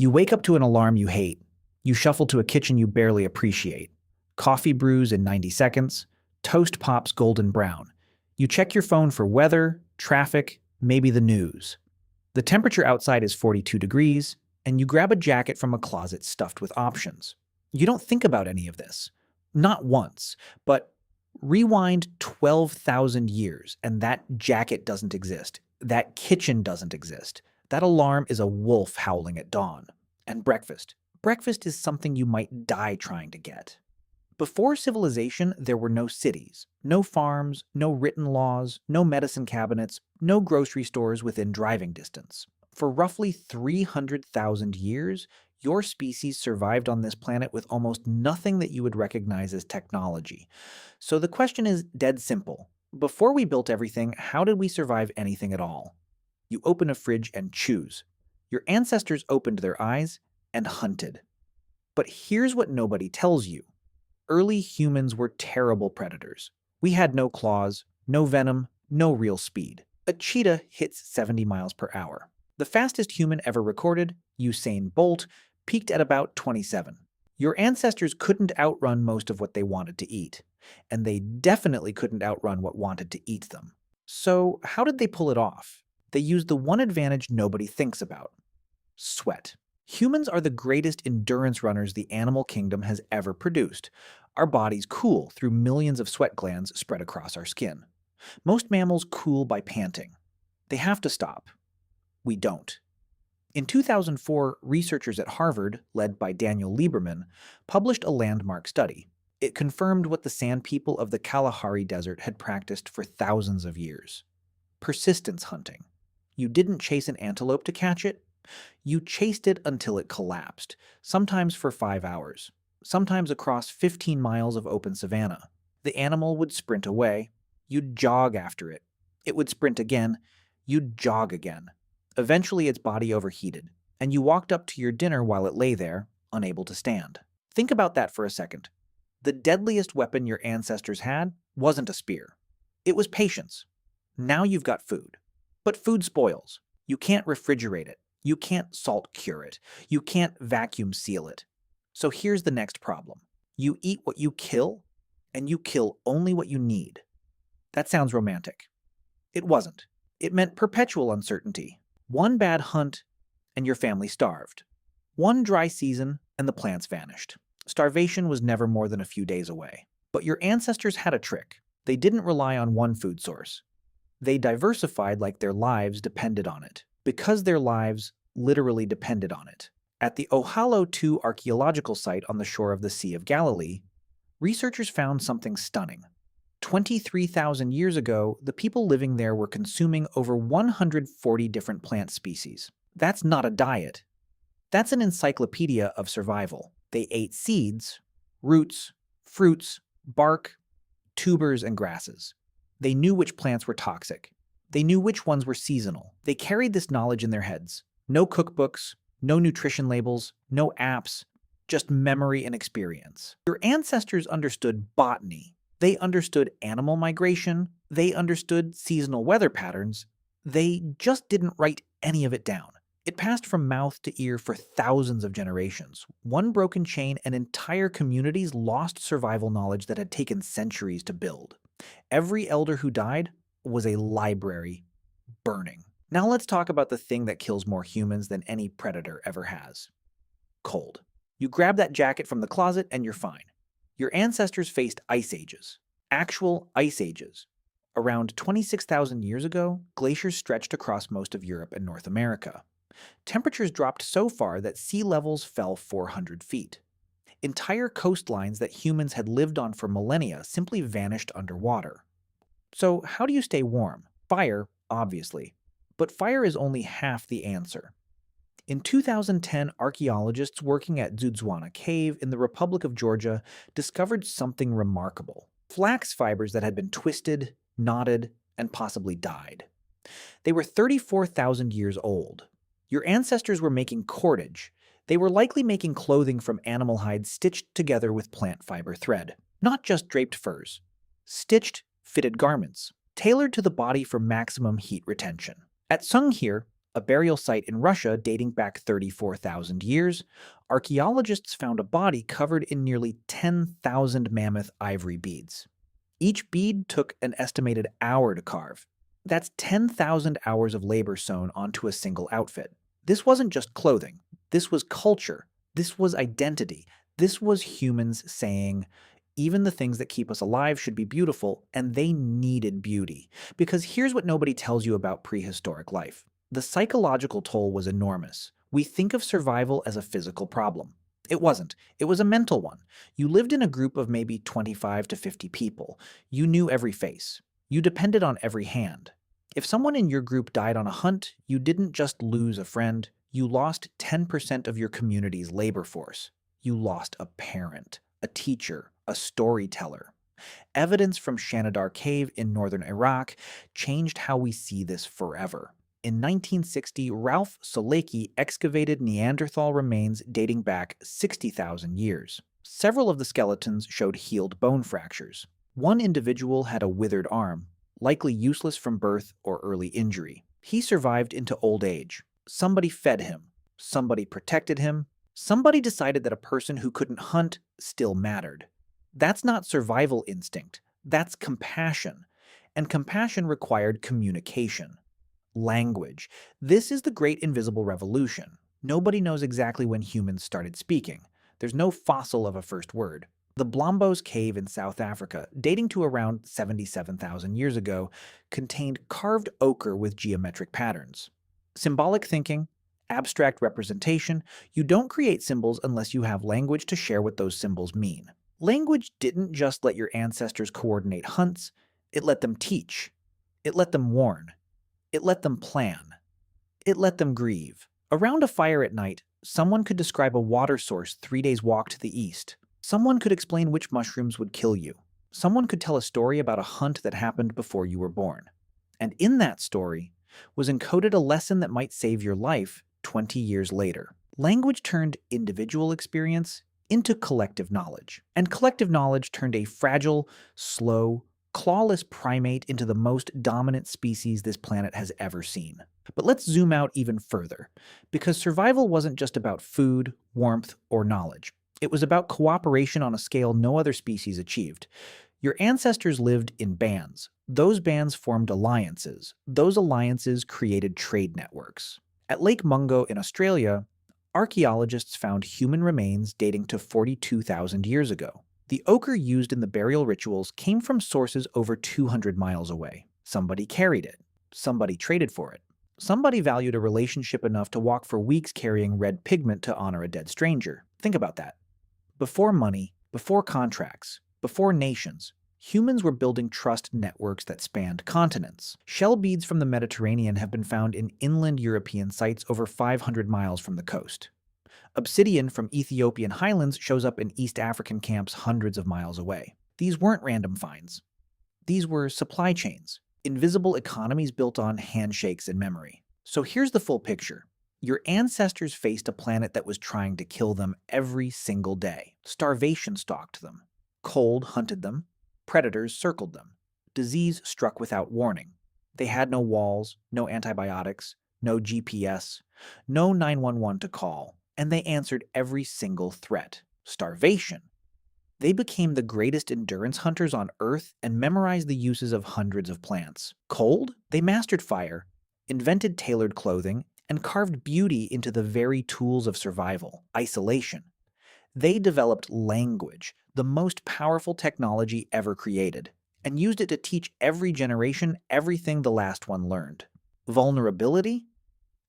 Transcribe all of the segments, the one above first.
You wake up to an alarm you hate. You shuffle to a kitchen you barely appreciate. Coffee brews in 90 seconds. Toast pops golden brown. You check your phone for weather, traffic, maybe the news. The temperature outside is 42 degrees, and you grab a jacket from a closet stuffed with options. You don't think about any of this. Not once, but rewind 12,000 years, and that jacket doesn't exist. That kitchen doesn't exist. That alarm is a wolf howling at dawn. And breakfast. Breakfast is something you might die trying to get. Before civilization, there were no cities, no farms, no written laws, no medicine cabinets, no grocery stores within driving distance. For roughly 300,000 years, your species survived on this planet with almost nothing that you would recognize as technology. So the question is dead simple. Before we built everything, how did we survive anything at all? You open a fridge and choose. Your ancestors opened their eyes and hunted. But here's what nobody tells you. Early humans were terrible predators. We had no claws, no venom, no real speed. A cheetah hits 70 miles per hour. The fastest human ever recorded, Usain Bolt, peaked at about 27. Your ancestors couldn't outrun most of what they wanted to eat, and they definitely couldn't outrun what wanted to eat them. So how did they pull it off? They used the one advantage nobody thinks about: sweat. Humans are the greatest endurance runners the animal kingdom has ever produced. Our bodies cool through millions of sweat glands spread across our skin. Most mammals cool by panting. They have to stop. We don't. In 2004, researchers at Harvard, led by Daniel Lieberman, published a landmark study. It confirmed what the sand people of the Kalahari Desert had practiced for thousands of years: persistence hunting. You didn't chase an antelope to catch it. You chased it until it collapsed, sometimes for 5 hours, sometimes across 15 miles of open savanna. The animal would sprint away. You'd jog after it. It would sprint again. You'd jog again. Eventually its body overheated, and you walked up to your dinner while it lay there, unable to stand. Think about that for a second. The deadliest weapon your ancestors had wasn't a spear. It was patience. Now you've got food. But food spoils. You can't refrigerate it. You can't salt cure it. You can't vacuum seal it. So here's the next problem. You eat what you kill, and you kill only what you need. That sounds romantic. It wasn't. It meant perpetual uncertainty. One bad hunt, and your family starved. One dry season, and the plants vanished. Starvation was never more than a few days away. But your ancestors had a trick. They didn't rely on one food source. They diversified like their lives depended on it, because their lives literally depended on it. At the Ohalo 2 archaeological site on the shore of the Sea of Galilee, researchers found something stunning. 23,000 years ago, the people living there were consuming over 140 different plant species. That's not a diet. That's an encyclopedia of survival. They ate seeds, roots, fruits, bark, tubers, and grasses. They knew which plants were toxic. They knew which ones were seasonal. They carried this knowledge in their heads. No cookbooks, no nutrition labels, no apps, just memory and experience. Your ancestors understood botany. They understood animal migration. They understood seasonal weather patterns. They just didn't write any of it down. It passed from mouth to ear for thousands of generations. One broken chain, and entire communities lost survival knowledge that had taken centuries to build. Every elder who died was a library burning. Now let's talk about the thing that kills more humans than any predator ever has: cold. You grab that jacket from the closet and you're fine. Your ancestors faced ice ages, actual ice ages. Around 26,000 years ago, glaciers stretched across most of Europe and North America. Temperatures dropped so far that sea levels fell 400 feet. Entire coastlines that humans had lived on for millennia simply vanished underwater. So how do you stay warm? Fire, obviously. But fire is only half the answer. In 2010, archaeologists working at Dzudzuana Cave in the Republic of Georgia discovered something remarkable: flax fibers that had been twisted, knotted, and possibly dyed. They were 34,000 years old. Your ancestors were making cordage. They were likely making clothing from animal hides stitched together with plant fiber thread. Not just draped furs. Stitched, fitted garments, tailored to the body for maximum heat retention. At Sunghir, a burial site in Russia dating back 34,000 years, archaeologists found a body covered in nearly 10,000 mammoth ivory beads. Each bead took an estimated hour to carve. That's 10,000 hours of labor sewn onto a single outfit. This wasn't just clothing. This was culture. This was identity. This was humans saying, even the things that keep us alive should be beautiful, and they needed beauty. Because here's what nobody tells you about prehistoric life. The psychological toll was enormous. We think of survival as a physical problem. It wasn't. It was a mental one. You lived in a group of maybe 25 to 50 people. You knew every face. You depended on every hand. If someone in your group died on a hunt, you didn't just lose a friend, you lost 10% of your community's labor force. You lost a parent, a teacher, a storyteller. Evidence from Shanidar Cave in northern Iraq changed how we see this forever. In 1960, Ralph Solecki excavated Neanderthal remains dating back 60,000 years. Several of the skeletons showed healed bone fractures. One individual had a withered arm, likely useless from birth or early injury. He survived into old age. Somebody fed him. Somebody protected him. Somebody decided that a person who couldn't hunt still mattered. That's not survival instinct. That's compassion. And compassion required communication. Language. This is the great invisible revolution. Nobody knows exactly when humans started speaking. There's no fossil of a first word. The Blombos Cave in South Africa, dating to around 77,000 years ago, contained carved ochre with geometric patterns. Symbolic thinking, abstract representation, you don't create symbols unless you have language to share what those symbols mean. Language didn't just let your ancestors coordinate hunts, it let them teach. It let them warn. It let them plan. It let them grieve. Around a fire at night, someone could describe a water source 3 days' walk to the east. Someone could explain which mushrooms would kill you. Someone could tell a story about a hunt that happened before you were born. And in that story was encoded a lesson that might save your life 20 years later. Language turned individual experience into collective knowledge. And collective knowledge turned a fragile, slow, clawless primate into the most dominant species this planet has ever seen. But let's zoom out even further, because survival wasn't just about food, warmth, or knowledge. It was about cooperation on a scale no other species achieved. Your ancestors lived in bands. Those bands formed alliances. Those alliances created trade networks. At Lake Mungo in Australia, archaeologists found human remains dating to 42,000 years ago. The ochre used in the burial rituals came from sources over 200 miles away. Somebody carried it. Somebody traded for it. Somebody valued a relationship enough to walk for weeks carrying red pigment to honor a dead stranger. Think about that. Before money, before contracts, before nations, humans were building trust networks that spanned continents. Shell beads from the Mediterranean have been found in inland European sites over 500 miles from the coast. Obsidian from Ethiopian highlands shows up in East African camps hundreds of miles away. These weren't random finds. These were supply chains, invisible economies built on handshakes and memory. So here's the full picture. Your ancestors faced a planet that was trying to kill them every single day. Starvation stalked them. Cold hunted them. Predators circled them. Disease struck without warning. They had no walls, no antibiotics, no GPS, no 911 to call, and they answered every single threat. Starvation. They became the greatest endurance hunters on Earth and memorized the uses of hundreds of plants. Cold? They mastered fire, invented tailored clothing, and carved beauty into the very tools of survival. Isolation. They developed language, the most powerful technology ever created, and used it to teach every generation everything the last one learned. Vulnerability?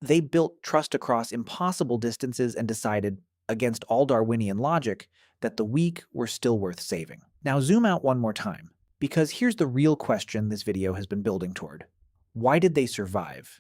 They built trust across impossible distances and decided, against all Darwinian logic, that the weak were still worth saving. Now zoom out one more time, because here's the real question this video has been building toward. Why did they survive?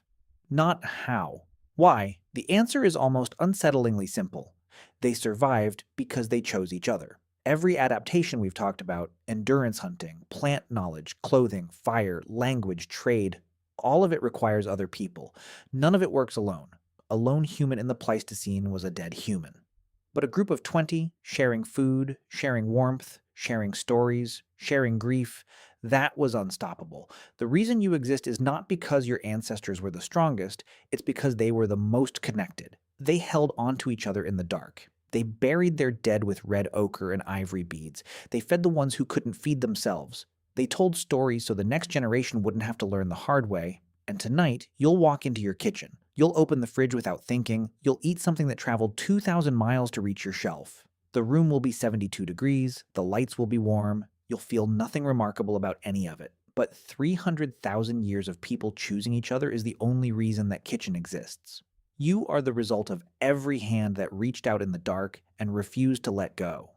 Not how. Why? The answer is almost unsettlingly simple. They survived because they chose each other. Every adaptation we've talked about, endurance hunting, plant knowledge, clothing, fire, language, trade, all of it requires other people. None of it works alone. A lone human in the Pleistocene was a dead human. But a group of 20, sharing food, sharing warmth, sharing stories, sharing grief, That was unstoppable. The reason you exist is not because your ancestors were the strongest, it's because they were the most connected. They held onto each other in the dark. They buried their dead with red ochre and ivory beads. They fed the ones who couldn't feed themselves. They told stories so the next generation wouldn't have to learn the hard way. And tonight, you'll walk into your kitchen. You'll open the fridge without thinking. You'll eat something that traveled 2,000 miles to reach your shelf. The room will be 72 degrees. The lights will be warm. You'll feel nothing remarkable about any of it. But 300,000 years of people choosing each other is the only reason that kitchen exists. You are the result of every hand that reached out in the dark and refused to let go.